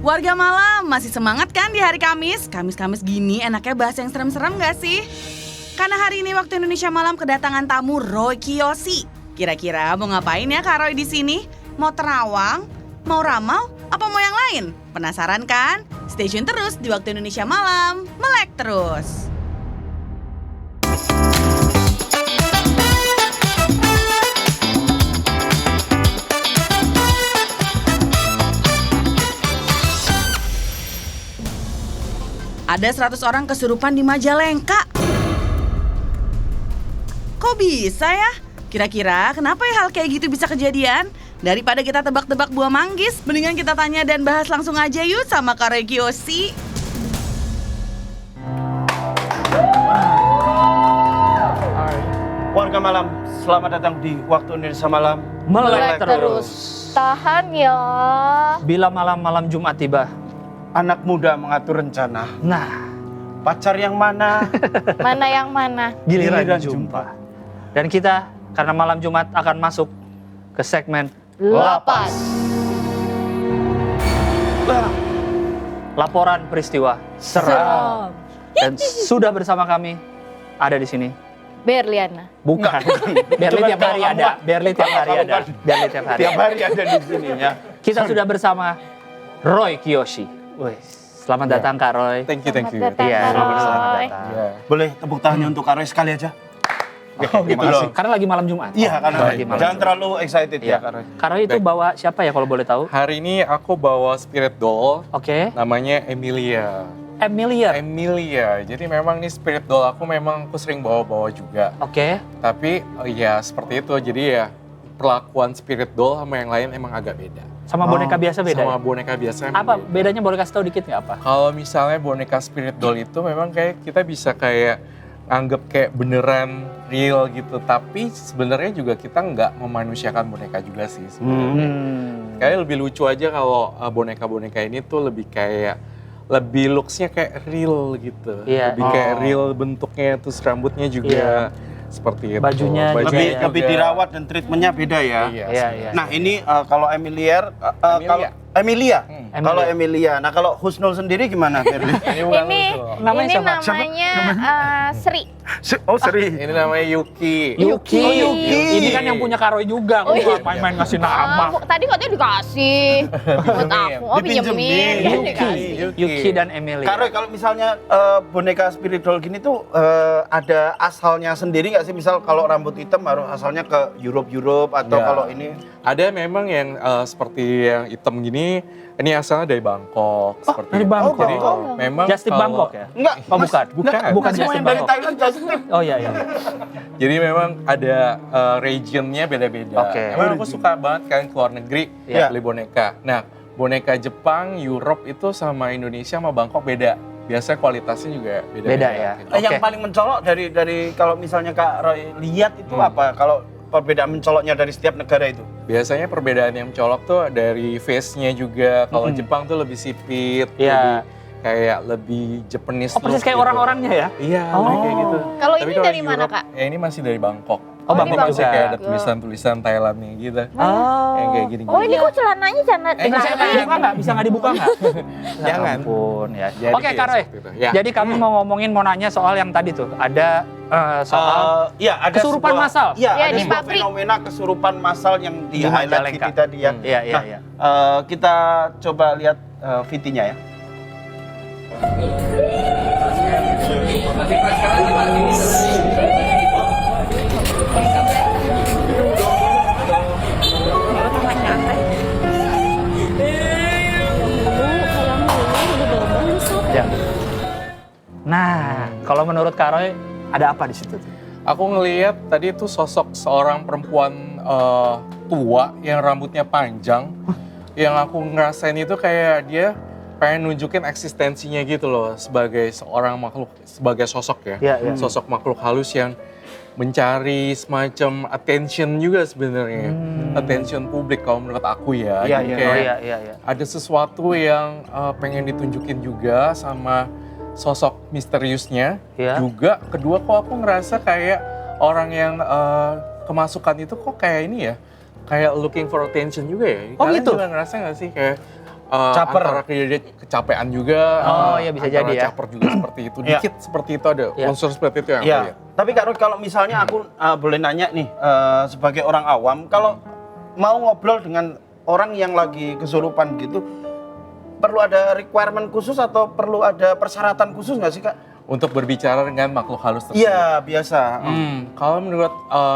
Warga malam, masih semangat kan di hari Kamis? Kamis-Kamis gini enaknya bahas yang serem-serem gak sih? Karena hari ini waktu Indonesia Malam kedatangan tamu Roy Kiyoshi. Kira-kira mau ngapain ya Kak Roy di sini? Mau terawang? Mau ramal? Apa mau yang lain? Penasaran kan? Stay tune terus di waktu Indonesia Malam. Melek terus. Ada 100 orang kesurupan di Majalengka. Kok bisa ya? Kira-kira kenapa ya hal kayak gitu bisa kejadian? Daripada kita tebak-tebak buah manggis, mendingan kita tanya dan bahas langsung aja yuk sama Kak Roy Kiyoshi. Warga malam, selamat datang di Waktu Indonesia Malam. Melek terus. Tahan ya. Bila malam-malam Jumat tiba. Anak muda mengatur rencana. Nah, Pacar yang mana? Mana yang mana? giliran Giliran jumpa. Dan kita karena malam Jumat akan masuk ke segmen Lapas. laporan peristiwa seram. Dan sudah bersama kami ada di sini. Berliana. Bukan. Berli tiap hari ada. Berli tiap hari ada. Berli tiap hari. Tiap hari ada di sini ya. Kita sudah bersama Roy Kiyoshi. Wih, selamat datang Kak Roy. Thank you. Selamat datang, Iya, Kak selamat Roy. datang. Boleh tepuk tangannya untuk Kak Roy sekali aja? Oh, gitu loh. Karena lagi malam Jumat. Iya, karena lagi malam jangan Jumat. terlalu excited Iya. ya Kak Roy. Kak Roy itu Baik. bawa siapa ya kalau boleh tahu? Hari ini aku bawa spirit doll, Oke. namanya Emilia. Emilia. Jadi memang nih spirit doll aku memang aku sering bawa-bawa juga. Oke. Tapi ya seperti itu, jadi ya perlakuan spirit doll sama yang lain emang agak beda. Sama boneka biasa beda Sama ya? boneka biasa emang Apa beda. bedanya boleh kasih tahu dikit nggak apa? Kalau misalnya boneka spirit doll itu memang kayak kita bisa kayak anggap kayak beneran real gitu. Tapi sebenarnya juga kita nggak memanusiakan boneka juga sih sebenarnya. Kayak lebih lucu aja kalau boneka-boneka ini tuh lebih looks-nya kayak real gitu. Iya. Lebih kayak real bentuknya, terus rambutnya juga seperti itu. Bajunya Lebih juga. lebih dirawat dan treatmentnya beda ya. Iya. Iya. Nah ini kalau Emilia, Emilia. Emilia. Emilia. Kalau Emilia, nah kalau Husnul sendiri gimana Berli? Ini bukan Ini lucu. Namanya ini siapa? namanya Sri. Oh Seri. Ini namanya Yuki. Yuki. Oh, Yuki. Ini kan yang punya Kak Roy juga. Oh, iya. Main-main ngasih nama. Tadi katanya dikasih buat aku. Oh, Dipinjemin. pinjemin. Kan Yuki. dikasih. Yuki dan Emilia. Kak Roy, kalau misalnya boneka spiritual gini tuh ada asalnya sendiri nggak sih? Misal kalau rambut hitam harus asalnya ke Europe atau Ya. kalau ini Ada memang yang seperti yang hitam gini, ini asalnya dari Bangkok. Seperti dari itu. Bangkok. Jadi memang Just Tip kalau- Bangkok ya? enggak? Oh bukan. Bukan Semua Just yang Tip dari Bangkok. Thailand just tip. Oh iya. Jadi memang ada regionnya beda-beda. Oke. Emang aku suka banget kan ke luar negeri Iya. beli boneka. Nah, boneka Jepang, Europe itu sama Indonesia sama Bangkok beda. Biasanya kualitasnya juga beda-beda. Beda ya? gitu. Oke. Yang paling mencolok dari kalau misalnya Kak Roy lihat itu apa? Kalau perbedaan mencoloknya dari setiap negara itu? Biasanya perbedaan yang mencolok tuh dari face-nya juga. Kalau Jepang tuh lebih sipit, Iya. lebih Japanese Oh persis look kayak gitu. orang-orangnya ya? Iya, Oh. lebih kayak gitu. Kalau Tapi ini dari mana, Europe, Kak? Ya ini masih dari Bangkok. Oh, Tapi Bangkok masih juga. kayak ada tulisan-tulisan Thailandnya gitu. Oh. Yang kayak gini. Oh, ini kok celananya Eh, Bisa nggak dibuka nggak? Bisa nggak dibuka nggak? Ya Jangan. ampun ya. Jadi Oke ya Kak Roy. seperti itu. Ya. Jadi kami mau nanya soal yang tadi tuh. Ada soal Iya, ada kesurupan massal. Iya, Ya, ada di sebuah pabrik. fenomena kesurupan massal yang di Di highlight Majalengka. di tadi ya. Iya, iya, Nah, iya. kita coba lihat VT-nya ya. Ya. Nah, kalau menurut Kak Roy ada apa di situ? Aku ngelihat tadi itu sosok seorang perempuan tua yang rambutnya panjang. Yang aku ngerasain itu kayak dia pengen nunjukin eksistensinya gitu loh sebagai seorang makhluk, sebagai sosok ya. Iya, iya. Sosok makhluk halus yang mencari semacam attention juga sebenarnya. Attention publik kalau menurut aku ya. Iya, Jadi iya. kayak Oh iya. ada sesuatu yang pengen ditunjukin juga sama sosok misteriusnya. Iya. Juga kedua kok aku ngerasa kayak orang yang kemasukan itu kok kayak ini ya. Kayak looking for attention juga ya. Oh, Kalian gitu? juga ngerasa gak sih kayak Caper. antara dia kecapean juga. Oh, iya, bisa antara jadi ya. Caper juga seperti itu. Iya. Dikit seperti itu ada Iya. unsur seperti itu yang aku Iya. lihat. Tapi Kak Roy, kalau misalnya aku boleh nanya nih sebagai orang awam, kalau mau ngobrol dengan orang yang lagi kesurupan gitu, perlu ada requirement khusus atau perlu ada persyaratan khusus nggak sih Kak? Untuk berbicara dengan makhluk halus tersebut. Iya biasa. Kalau menurut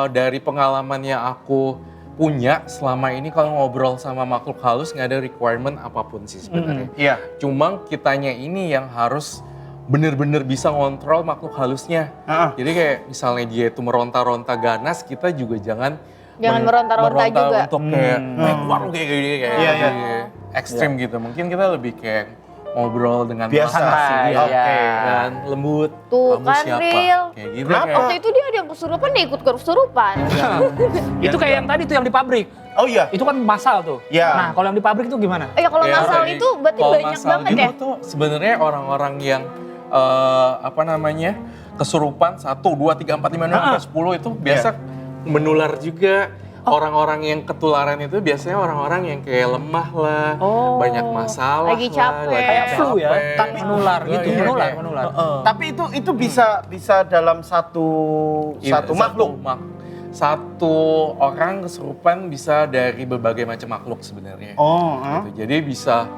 dari pengalaman yang aku punya selama ini, kalau ngobrol sama makhluk halus nggak ada requirement apapun sih sebenarnya. Iya. Cuma kitanya ini yang harus bener-bener bisa ngontrol makhluk halusnya. Jadi kayak misalnya dia itu meronta-ronta ganas, kita juga jangan meronta-ronta juga. untuk kayak keluar lu kayak gini, kayak Iya, iya. ekstrim gitu. Mungkin kita lebih kayak ngobrol dengan Biasa. Santai, ya, iya. dan lembut. Tuh, Kamu kan, siapa? Ril. Kayak gitu. Kenapa? kayak- Waktu itu dia ada yang kesurupan, dia ikut kesurupan. Itu kayak yang tadi tuh yang di pabrik. Oh iya. Itu kan masal tuh. Iya. Nah, kalau yang di pabrik itu gimana? Ya kalau Ya, masal jadi itu berarti kalau banyak masal banget gitu ya. tuh sebenarnya orang-orang yang kesurupan 1, 2, 3, 4, 5, 6, sampai 10 itu biasa menular juga. Orang-orang yang ketularan itu biasanya orang-orang yang kayak lemah lah, banyak masalah Lagi lah, capek. lagi Kayak flu ya, capek. tapi menular gitu, Iya, menular, kayak- menular. Tapi itu bisa dalam satu Iya, makhluk. Satu orang kesurupan bisa dari berbagai macam makhluk sebenarnya. Oh. Gitu. Jadi bisa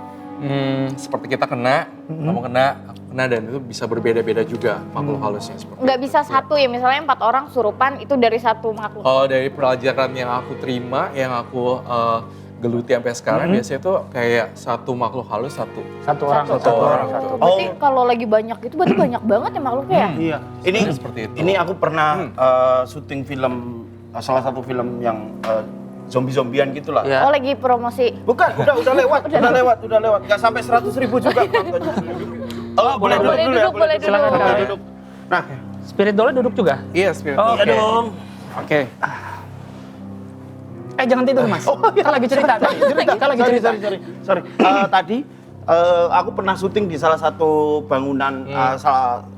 seperti kita kena, kamu kena, aku kena, dan itu bisa berbeda-beda juga makhluk halusnya seperti Nggak itu. bisa satu ya, misalnya 4 orang kesurupan itu dari satu makhluk. Kalau dari pelajaran yang aku terima, yang aku geluti sampai sekarang, biasanya tuh kayak satu makhluk halus satu. Satu orang, Satu satu orang. orang. Berarti kalau lagi banyak itu berarti banyak banget ya makhluknya ya? Iya. Ini Seperti itu. Ini aku pernah syuting film, salah satu film yang zombie-zombian gitulah. Iya. Oh lagi promosi. Bukan, udah lewat, udah lewat. Nggak sampai 100.000 juga penontonnya. Oh, boleh duduk Boleh dulu ya, duduk, boleh Silakan, duduk. Kak. duduk. Nah, Spirit doll duduk juga? Iya, spirit. Oh, iya oke. dong. Oke. Jangan tidur Mas. Kan lagi cerita. Kan lagi cerita. Sorry. Tadi aku pernah syuting di salah satu bangunan,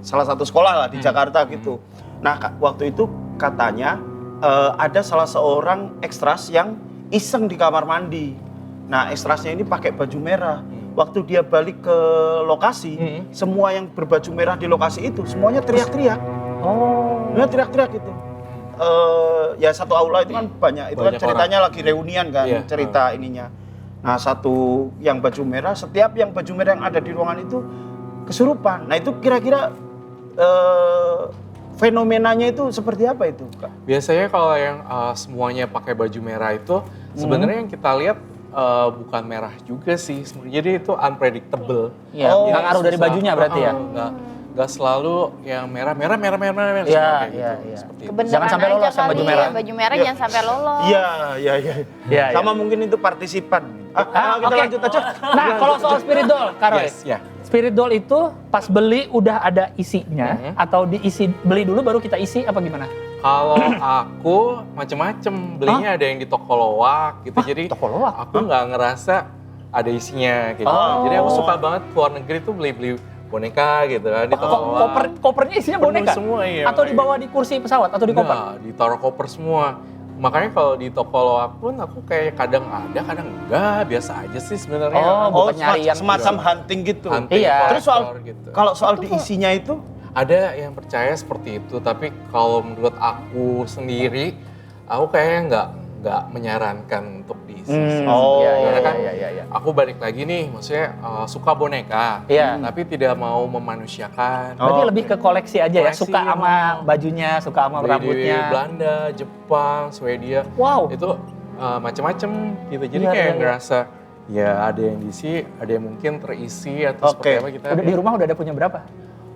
salah satu sekolah lah di Jakarta gitu. Nah, waktu itu katanya ada salah seorang ekstras yang iseng di kamar mandi. Nah, ekstrasnya ini pakai baju merah. Waktu dia balik ke lokasi, semua yang berbaju merah di lokasi itu semuanya teriak-teriak. Oh. Dia teriak-teriak gitu. Ya satu aula itu kan banyak. Itu kan Banyak ceritanya lagi reunian kan, Iya. cerita ininya. Nah, satu yang baju merah, setiap yang baju merah yang ada di ruangan itu kesurupan. Nah, itu kira-kira fenomenanya itu seperti apa itu, Kak? Biasanya kalau yang semuanya pakai baju merah itu, sebenarnya yang kita lihat bukan merah juga sih. Jadi itu unpredictable. Iya, Oh, nggak ngaruh dari susah. bajunya berarti ya? Nggak selalu yang merah Iya, kayak iya, gitu. iya. Seperti itu. Kebenaran Jangan sampai aja lolos yang kali baju ya, merah. baju merah Iya. jangan sampai lolos. Iya. Iya, Sama mungkin itu partisipan. Kita Oke. lanjut aja. Nah, kalau soal spirit doll, Kak Roy. Yes, ya. Spirit doll itu pas beli udah ada isinya atau beli dulu baru kita isi apa gimana? Kalau aku macem-macem, belinya ada yang di toko loak gitu. Jadi toko loak? aku nggak ngerasa ada isinya gitu. Jadi aku suka banget keluar negeri tuh beli-beli boneka gitu kan di toko loak. Kopernya isinya Penuh boneka? semua, iya, Atau makanya. dibawa di kursi pesawat atau di koper? Enggak, ditaruh koper semua. Makanya kalau di toko loak pun aku kayak kadang ada, kadang enggak. Biasa aja sih sebenarnya. Oh, bukan nyari yang- semacam hunting gitu. Hunting, Iya. Terus soal kolektor gitu. kalau soal diisinya itu Ada yang percaya seperti itu, tapi kalau menurut aku sendiri, aku kayaknya nggak menyarankan untuk diisi. sih. Oh. Iya, Karena kan iya. aku balik lagi nih, maksudnya suka boneka, Iya. tapi tidak mau memanusiakan. Berarti lebih ke koleksi aja ya, Koleksi, suka sama bajunya, suka sama Dari rambutnya. Belanda, Jepang, Swedia, Wow. itu macam-macam gitu. Jadi Iya, kayak iya. ngerasa ya ada yang diisi, ada yang mungkin terisi atau Oke. seperti apa kita. Udah di rumah udah ada punya berapa?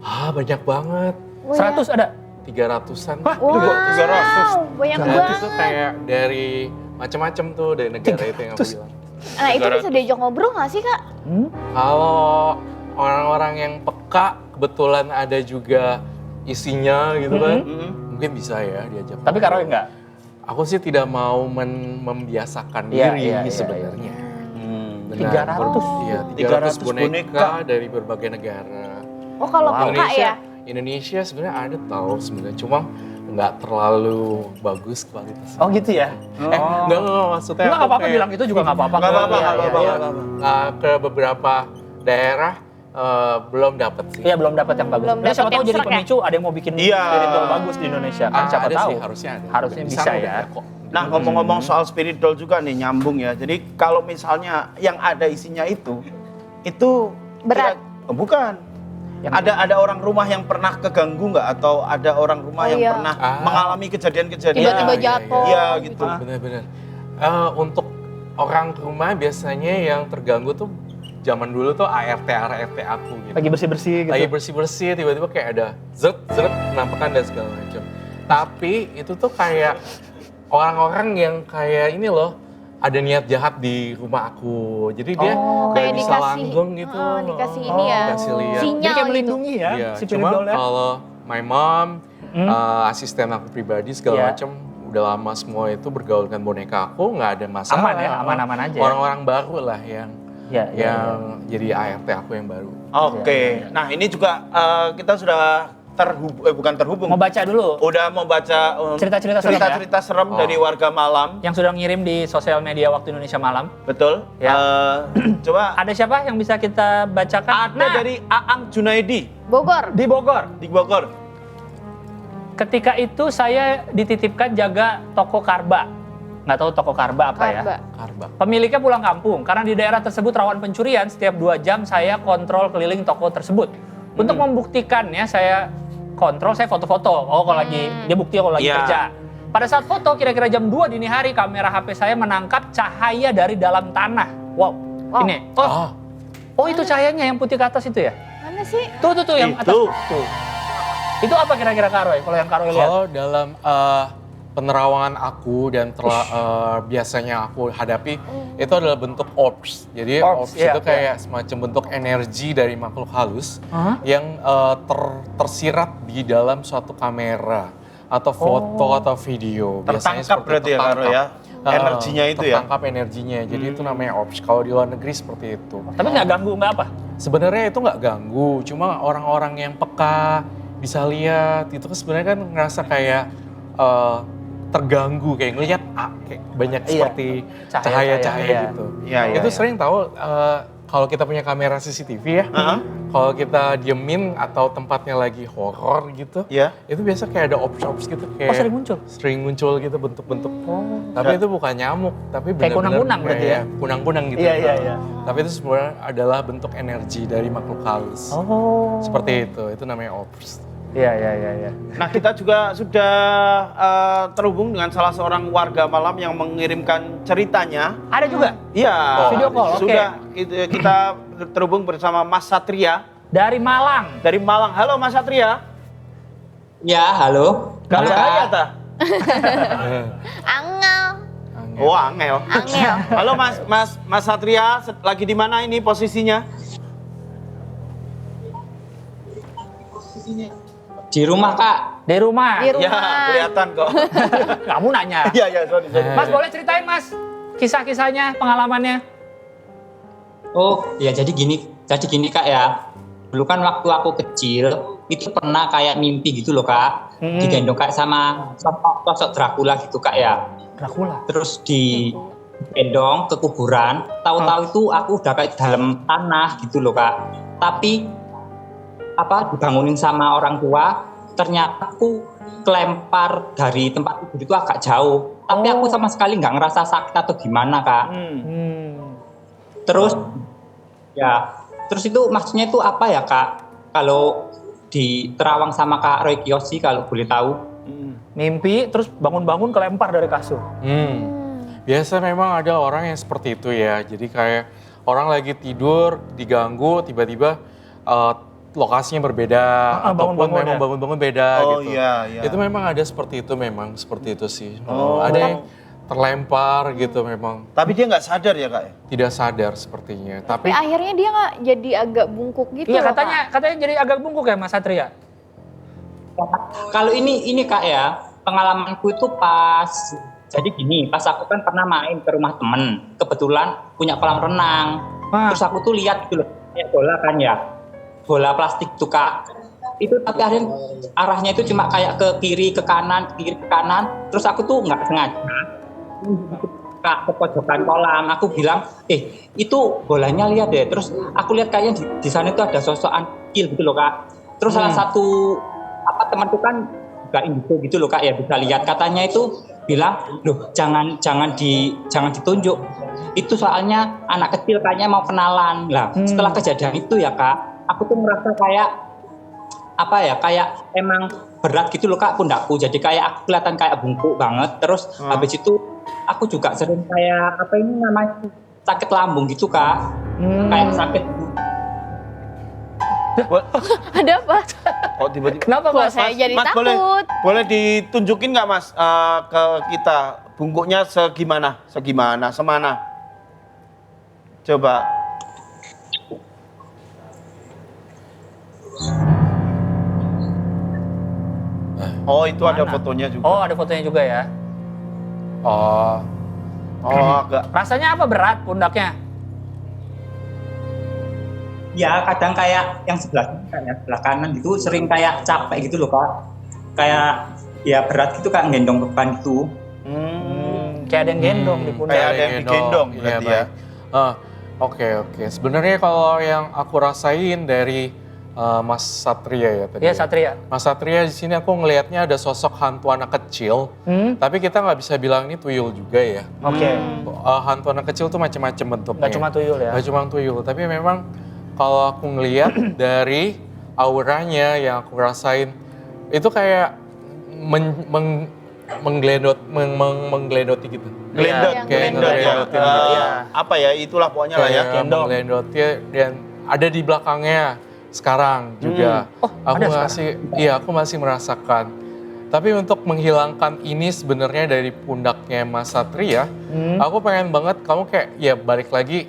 Banyak banget, 100 ada? 300-an. Wow, 300. banyak Itu banget. tuh kayak dari macam-macam tuh dari negara itu yang aku bilang. Nah itu bisa diajak ngobrol nggak sih Kak? Kalau orang-orang yang peka kebetulan ada juga isinya gitu kan, mungkin bisa ya diajak. Tapi Kak Roy enggak? Aku sih tidak mau membiasakan Iya, diri iya, sebenarnya. Benar, 300? Iya, 300 300 boneka dari berbagai negara. Oh kalau peka Indonesia, ya? Indonesia sebenarnya ada tahu sebenarnya, cuma nggak terlalu bagus kualitasnya. Oh gitu ya? Enggak maksudnya. Nggak apa-apa bilang itu juga nggak apa-apa. Nggak apa-apa, Iya, nggak iya, apa-apa. iya. Ke beberapa daerah belum dapat sih. Iya belum dapat yang bagus. Belum Ini dapat siapa tahu yang jadi serak ya? pemicu ada yang mau bikin Iya. spiritual bagus di Indonesia kan siapa ada tahu. sih, harusnya ada. Harusnya Di bisa sana ya. udah ada kok. Nah, ngomong-ngomong soal spiritual juga nih nyambung ya. Jadi kalau misalnya yang ada isinya itu Berat. Bukan. Yang- Ada orang rumah yang pernah keganggu nggak atau ada orang rumah Oh, yang iya. pernah Ah. mengalami kejadian-kejadian Tiba-tiba Iya, jatuh. Iya gitu. Benar-benar. Untuk orang rumah biasanya yang terganggu tuh zaman dulu tuh ART aku gitu. Lagi bersih-bersih gitu. Lagi bersih-bersih tiba-tiba kayak ada zret penampakan dan segala macam. Tapi itu tuh kayak orang-orang yang kayak ini loh, ada niat jahat di rumah aku. Jadi dia Oh, nggak kayak bisa dikasih- langgeng gitu. dikasih ini ya. Dikasih lihat. Sinyal Jadi kayak gitu. melindungi ya Iya, si cuma spiritual ya. kalau my mom, asisten aku pribadi segala Iya. macam udah lama semua itu bergaul dengan boneka aku, nggak ada masalah. Aman ya, aman-aman aja ya. Orang-orang baru lah yang Iya, iya, yang jadi ART aku yang baru. Oke. Nah, ini juga kita sudah bukan terhubung. Mau baca dulu Udah mau baca Cerita-cerita serem ya? cerita-cerita serem dari warga malam. yang sudah ngirim di sosial media Waktu Indonesia Malam. Betul. Ya. Coba Ada siapa yang bisa kita bacakan? ada dari Aang Junaidi Bogor. di Bogor. di Bogor. Ketika itu saya dititipkan jaga toko Karba. Nggak tahu toko Karba apa ya. Karba. Karbak. Pemiliknya pulang kampung karena di daerah tersebut rawan pencurian. Setiap 2 jam saya kontrol keliling toko tersebut. Untuk membuktikannya saya kontrol, saya foto-foto. Oh kalau lagi, dia bukti kalau lagi Iya. kerja. Pada saat foto kira-kira jam 2 dini hari kamera HP saya menangkap cahaya dari dalam tanah. Wow, Wow. ini. Oh itu cahayanya yang putih ke atas itu ya? Mana sih? Tuh yang atas. Itu. Tuh. Itu apa kira-kira Karoy? Kalau yang Karoy lihat? Kalau dalam penerawangan aku dan biasanya aku hadapi itu adalah bentuk orbs. Jadi Orbs, orbs iya, itu kayak semacam bentuk energi dari makhluk halus Hah? yang tersirat di dalam suatu kamera atau foto atau video. Biasanya Tertangkap seperti berarti ya, Karo ya? Energinya itu ya? Tertangkap energinya. Jadi itu namanya orbs. Kalau di luar negeri seperti itu. Tapi nggak ganggu, nggak apa? Sebenarnya itu nggak ganggu, cuma orang-orang yang peka bisa lihat itu kan sebenarnya kan ngerasa kayak terganggu, kayak ngelihat kayak banyak Iya. seperti Cahaya-cahaya, cahaya-cahaya iya. gitu. Iya, iya, Itu iya. sering tahu kalau kita punya kamera CCTV ya, kalau kita diemin atau tempatnya lagi horor gitu, Iya. itu biasa kayak ada orbs-orbs gitu kayak Oh sering muncul? sering muncul gitu bentuk-bentuk. Tapi itu bukan nyamuk, tapi Kayak benar-benar kunang-kunang berarti ya? kunang-kunang gitu. Iya, iya, iya. Tapi itu sebenarnya adalah bentuk energi dari makhluk halus. Oh. Seperti itu namanya orbs. Iya, iya, iya, iya. Nah, kita juga sudah terhubung dengan salah seorang warga malam yang mengirimkan ceritanya. Ada juga Iya. Video call, oke. Sudah kita terhubung bersama Mas Satria dari Malang. dari Malang. Halo Mas Satria. Ya, halo. Gak Halo, percaya Kak. ta? Angel. Oh, angel. Angel. Halo Mas Satria, lagi di mana ini posisinya? Di rumah, Kak. Dari rumah. Di rumah. Ya, kelihatan kok. Kamu nanya. Iya, sorry. Mas boleh ceritain Mas kisah-kisahnya, pengalamannya? Oh, ya jadi gini Kak ya. Dulu kan waktu aku kecil, itu pernah kayak mimpi gitu loh, Kak. Digendong kayak sama sosok Dracula gitu, Kak ya. Dracula. Terus digendong ke kuburan. Tahu-tahu itu aku udah kayak dalam tanah gitu loh, Kak. Tapi dibangunin sama orang tua, ternyata aku kelempar dari tempat tidur itu agak jauh. Tapi aku sama sekali nggak ngerasa sakit atau gimana, Kak. Terus itu maksudnya itu apa ya, Kak? Kalau di Terawang sama Kak Roy Kiyoshi kalau boleh tahu. Mimpi terus bangun-bangun kelempar dari kasur. Biasa memang ada orang yang seperti itu ya. Jadi kayak orang lagi tidur, diganggu, tiba-tiba lokasinya berbeda, ataupun bangun-bangun memang ya? bangun-bangun beda Oh, gitu. iya, iya. Itu memang ada seperti itu seperti itu sih. Oh. Ada yang terlempar gitu memang. Tapi dia nggak sadar ya, Kak? Tidak sadar sepertinya. Tapi Tapi akhirnya dia nggak jadi agak bungkuk gitu Iya loh, katanya jadi agak bungkuk ya Mas Satria. Kalau ini Kak ya, pengalamanku itu jadi gini, pas aku kan pernah main ke rumah temen, kebetulan punya kolam renang. Wah. Terus aku tuh lihat gitu loh, kayak bola kan ya, bola plastik tuh Kak. itu tapi akhirnya arahnya itu cuma kayak ke kiri ke kanan terus aku tuh nggak sengaja ke pojokan kolam. Aku bilang itu bolanya lihat deh. Terus aku lihat kayaknya di sana itu ada sosokan kecil gitu loh Kak. Terus salah satu temanku kan juga indigo gitu loh Kak, ya bisa lihat, katanya itu bilang loh jangan ditunjuk, itu soalnya anak kecil kayaknya mau kenalan lah. Setelah kejadian itu ya Kak, aku tuh merasa kayak emang berat gitu loh Kak pundakku, jadi kayak aku kelihatan kayak bungkuk banget. Terus habis itu aku juga sering kayak sakit lambung gitu Kak, kayak sakit. Ada apa? Oh tiba-tiba. Kenapa Kok Mas? saya jadi Mas, takut? boleh ditunjukin nggak Mas ke kita bungkuknya semana? Coba. Oh itu ada Mana? fotonya juga. Oh, ada fotonya juga ya. Oh, agak. Rasanya apa, berat pundaknya? Ya kadang kayak yang sebelah kanan gitu sering kayak capek gitu loh Kak, kayak ya berat gitu Kak, gendong beban gitu. Kayak ada yang gendong di pundak. Kayak ada yang digendong berarti ya. Oke. Sebenarnya kalau yang aku rasain dari Mas Satria ya tadi. Iya, Satria. Mas Satria di sini aku ngelihatnya ada sosok hantu anak kecil. Tapi kita nggak bisa bilang ini tuyul juga ya. Oke. Hantu anak kecil tuh macam-macam bentuknya. Nggak cuma tuyul ya. Nggak cuma tuyul, tapi memang kalau aku ngelihat dari auranya yang aku rasain itu kayak menggelendoti gitu. Gelendot, Kayak gelendot ya. ngeledotin. Apa ya, itulah pokoknya lah ya. Kayak menggelendoti dan ada di belakangnya sekarang juga. Aku masih merasakan. Tapi untuk menghilangkan ini sebenarnya dari pundaknya Mas Satria, aku pengen banget kamu kayak ya balik lagi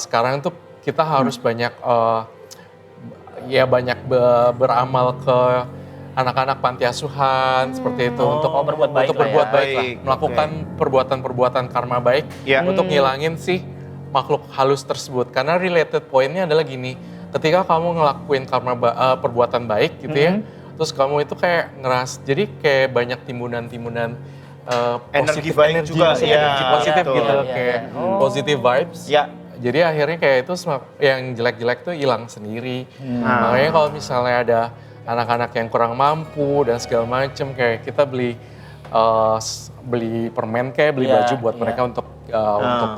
sekarang tuh kita harus banyak beramal ke anak-anak panti asuhan seperti itu untuk berbuat baik untuk lah berbuat ya. baik lah, melakukan perbuatan-perbuatan karma baik untuk ngilangin si makhluk halus tersebut. Karena related pointnya adalah gini, ketika kamu ngelakuin perbuatan baik gitu ya, terus kamu itu kayak jadi kayak banyak timbunan Energi baik juga, positif betul. gitu, kayak positive vibes. Ya. Jadi akhirnya kayak itu yang jelek-jelek tuh hilang sendiri. Makanya kalau misalnya ada anak-anak yang kurang mampu dan segala macem, kayak kita beli permen kayak beli baju buat mereka untuk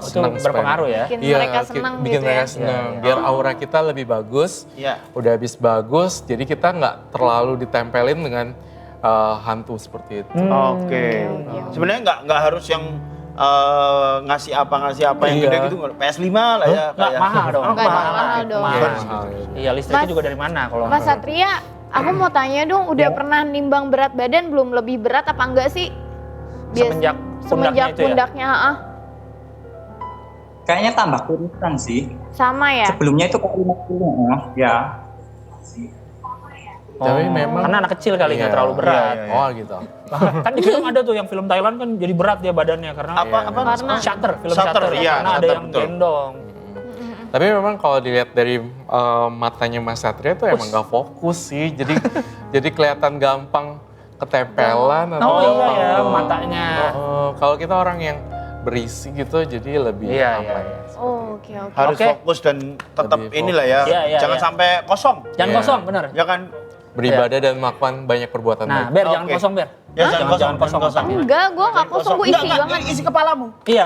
senang. Itu berpengaruh ya. Bikin mereka senang bikin gitu mereka ya. senang. Biar aura kita lebih bagus. Udah habis bagus, jadi kita nggak terlalu ditempelin dengan hantu seperti itu. Oke. Sebenarnya nggak harus yang ngasih apa yang gede gitu, PS5 lah ya. Nggak mahal dong. Nggak mahal dong. Mahal. Iya, listriknya Mas- juga dari mana kalau Mas Satria, aku mau tanya dong, udah pernah nimbang berat badan belum? Lebih berat apa enggak sih? Semenjak pundaknya itu ya? pundaknya, Kayaknya tambah kurusan sih. sama ya? Sebelumnya itu kayak 50 ya. Tapi memang karena anak kecil kali nggak terlalu berat. Iya. Oh gitu. Kan di film ada tuh yang film Thailand kan jadi berat dia badannya karena Karena Shutter, film Shutter, Shutter, iya, karena ada Shutter, yang betul. gendong. Tapi memang kalau dilihat dari matanya Mas Satria tuh emang nggak fokus sih. Jadi kelihatan gampang ketempelan atau Oh iya gampang. ya, matanya. Kalau kita orang yang berisi gitu jadi lebih Iya, aman. iya. Oh, oke. Harus Oke. fokus dan tetap Lebih inilah ya. Iya, Jangan iya. sampai kosong. Jangan Iya. kosong, bener. Ya kan? Beribadah dan melakukan banyak perbuatan Nah, baik. Ber, jangan Oke. kosong, Ber. Ya, jangan kosong, kosong jangan kosong. otaknya. Enggak, gue nggak kosong, gue isi banget. Isi kepalamu. Iya.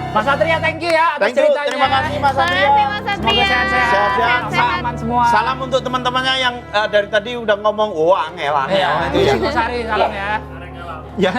Mas Satria, thank you ya atas Thank you, ceritanya. terima kasih Mas Satria. Makasih Mas Satria. Semoga sehat-sehat. Sehat-sehat. Aman semua. Salam untuk teman-temannya yang dari tadi udah ngomong, wah angel. Iya, Itu ya. Mas Ari, salam ya. Ya,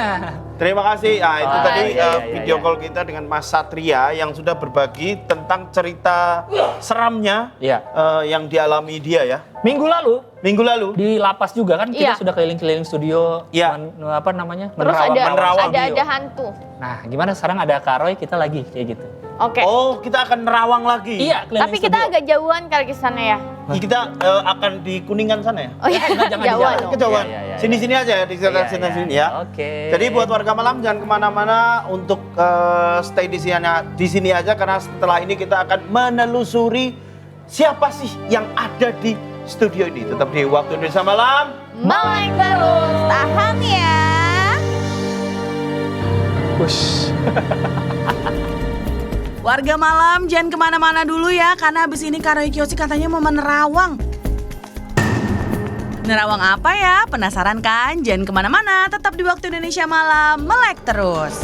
terima kasih. Nah, itu tadi iya, video iya. call kita dengan Mas Satria yang sudah berbagi tentang cerita seramnya Iya. yang dialami dia ya. Minggu lalu Minggu lalu. di lapas juga kan kita Iya. sudah keliling-keliling studio. Iya. Apa namanya? Terus menerawang ada video. hantu. Nah, gimana sekarang ada Kak Roy, kita lagi kayak gitu. Oke. Oh, kita akan nerawang lagi. Iya, keliling Tapi kita studio. agak jauhan kali ke sana ya. Kita akan di Kuningan sana ya. Oh iya, Jangan di jauhan. jalan. Kejauhan. Iya, iya, iya. Sini-sini aja ya, di sekitar Iya, iya. sini ya. Oke. Jadi buat warga malam jangan kemana-mana untuk stay di sini aja karena setelah ini kita akan menelusuri siapa sih yang ada di studio ini. Tetap di Waktu Indonesia Malam. Melek terus, tahan ya. Wush. Warga malam jangan kemana-mana dulu ya, karena abis ini Kak Roy Kiyoshi katanya mau menerawang. Nerawang apa ya? Penasaran kan? Jangan kemana-mana, tetap di Waktu Indonesia Malam, melek terus.